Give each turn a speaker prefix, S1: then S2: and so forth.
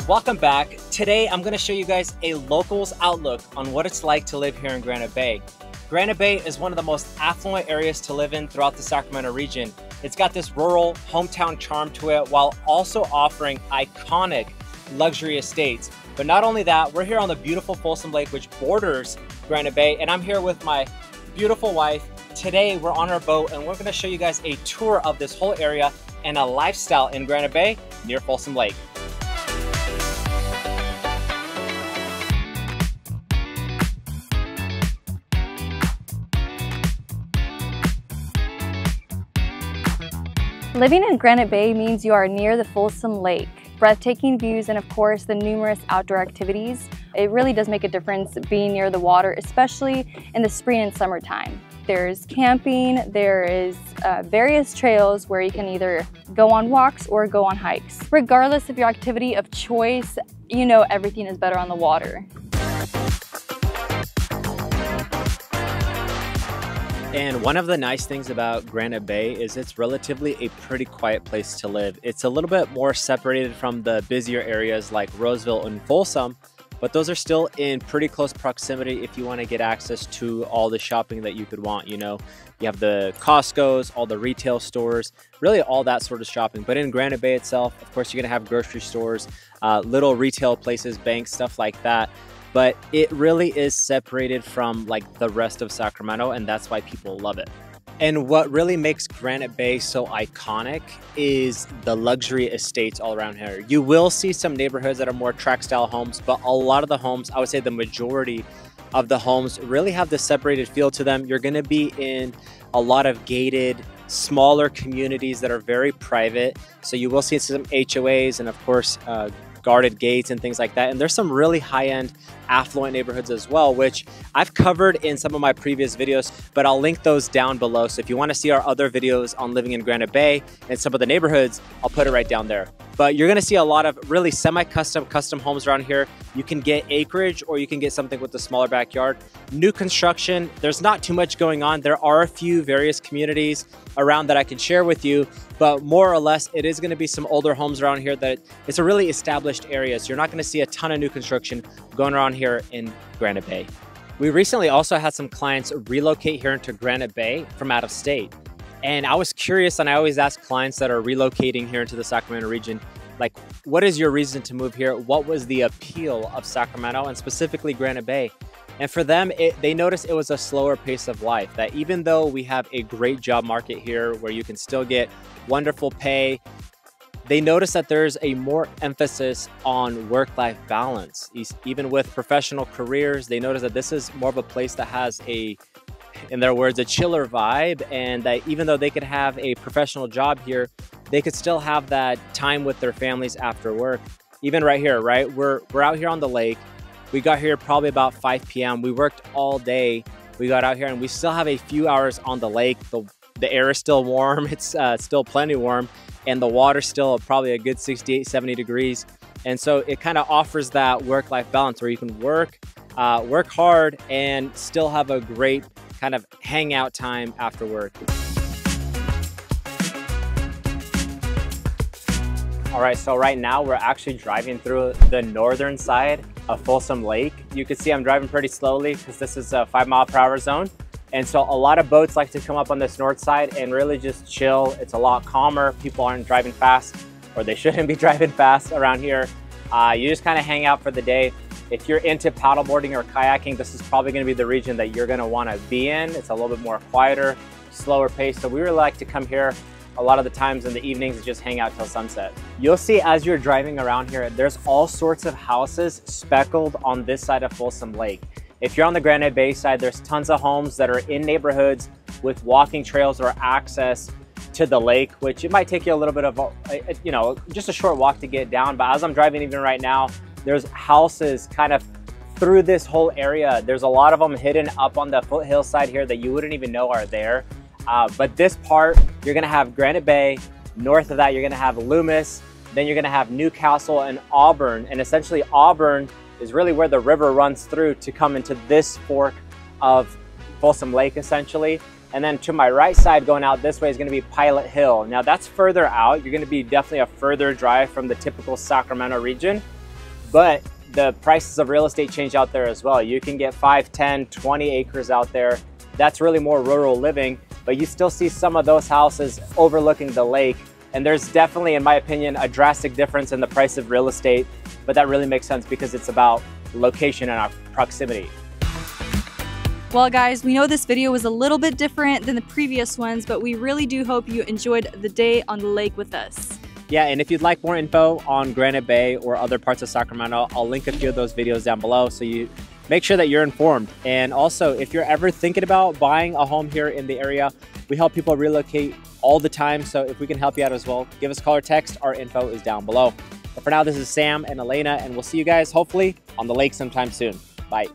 S1: welcome back. Today I'm going to show you guys a local's outlook on what it's like to live here in Granite Bay. Granite Bay is one of the most affluent areas to live in throughout the Sacramento region. It's got this rural hometown charm to it while also offering iconic luxury estates. But not only that, we're here on the beautiful Folsom Lake, which borders Granite Bay, and I'm here with my beautiful wife. Today we're on our boat and we're going to show you guys a tour of this whole area and a lifestyle in Granite Bay near Folsom Lake.
S2: Living in Granite Bay means you are near the Folsom Lake. Breathtaking views and of course the numerous outdoor activities. It really does make a difference being near the water, especially in the spring and summertime. There's camping, there is various trails where you can either go on walks or go on hikes. Regardless of your activity of choice, you know everything is better on the water.
S1: And one of the nice things about Granite Bay is it's relatively a pretty quiet place to live. It's a little bit more separated from the busier areas like Roseville and Folsom, but those are still in pretty close proximity if you want to get access to all the shopping that you could want. You know, you have the Costco's, all the retail stores, really all that sort of shopping. But in Granite Bay itself, of course, you're going to have grocery stores, little retail places, banks, stuff like that. But it really is separated from like the rest of Sacramento, and that's why people love it. And what really makes Granite Bay so iconic is the luxury estates all around here. You will see some neighborhoods that are more tract style homes, but a lot of the homes, I would say the majority of the homes really have this separated feel to them. You're gonna be in a lot of gated, smaller communities that are very private. So you will see some HOAs and of course, guarded gates and things like that. And there's some really high-end affluent neighborhoods as well, which I've covered in some of my previous videos, but I'll link those down below. So if you want to see our other videos on living in Granite Bay and some of the neighborhoods, I'll put it right down there. But you're going to see a lot of really custom homes around here. You can get acreage or you can get something with a smaller backyard. New construction, there's not too much going on. There are a few various communities around that I can share with you, but more or less it is going to be some older homes around here that it's a really established area. So you're not going to see a ton of new construction going around here in Granite Bay. We recently also had some clients relocate here into Granite Bay from out of state. And I was curious, and I always ask clients that are relocating here into the Sacramento region, like, what is your reason to move here? What was the appeal of Sacramento and specifically Granite Bay? And for them, they noticed it was a slower pace of life, that even though we have a great job market here where you can still get wonderful pay, they noticed that there's a more emphasis on work-life balance. Even with professional careers, they noticed that this is more of a place that has in their words, a chiller vibe, and that even though they could have a professional job here, they could still have that time with their families after work. Even right here, right? We're out here on the lake. We got here probably about 5 p.m. We worked all day. We got out here and we still have a few hours on the lake. The air is still warm. It's still plenty warm. And the water's still probably a good 68, 70 degrees. And so it kind of offers that work-life balance where you can work hard and still have a great kind of hangout time after work. All right, so right now we're actually driving through the northern side of Folsom Lake. You can see I'm driving pretty slowly because this is a 5-mile-per-hour zone. And so a lot of boats like to come up on this north side and really just chill. It's a lot calmer. People aren't driving fast, or they shouldn't be driving fast around here. You just kind of hang out for the day. If you're into paddleboarding or kayaking, this is probably going to be the region that you're going to want to be in. It's a little bit more quieter, slower pace. So we really like to come here a lot of the times in the evenings and just hang out till sunset. You'll see as you're driving around here, there's all sorts of houses speckled on this side of Folsom Lake. If you're on the Granite Bay side, there's tons of homes that are in neighborhoods with walking trails or access to the lake, which it might take you a little bit of, just a short walk to get down. But as I'm driving even right now, there's houses kind of through this whole area. There's a lot of them hidden up on the foothill side here that you wouldn't even know are there. But this part, you're gonna have Granite Bay. North of that, you're gonna have Loomis. Then you're gonna have Newcastle and Auburn. And essentially Auburn is really where the river runs through to come into this fork of Folsom Lake, essentially. And then to my right side going out this way is gonna be Pilot Hill. Now that's further out. You're gonna be definitely a further drive from the typical Sacramento region. But the prices of real estate change out there as well. You can get 5, 10, 20 acres out there. That's really more rural living, but you still see some of those houses overlooking the lake. And there's definitely, in my opinion, a drastic difference in the price of real estate, but that really makes sense because it's about location and our proximity.
S3: Well guys, we know this video was a little bit different than the previous ones, but we really do hope you enjoyed the day on the lake with us.
S1: Yeah, and if you'd like more info on Granite Bay or other parts of Sacramento, I'll link a few of those videos down below so you make sure that you're informed. And also, if you're ever thinking about buying a home here in the area, we help people relocate all the time. So if we can help you out as well, give us a call or text. Our info is down below. But for now, this is Sam and Elena, and we'll see you guys hopefully on the lake sometime soon. Bye.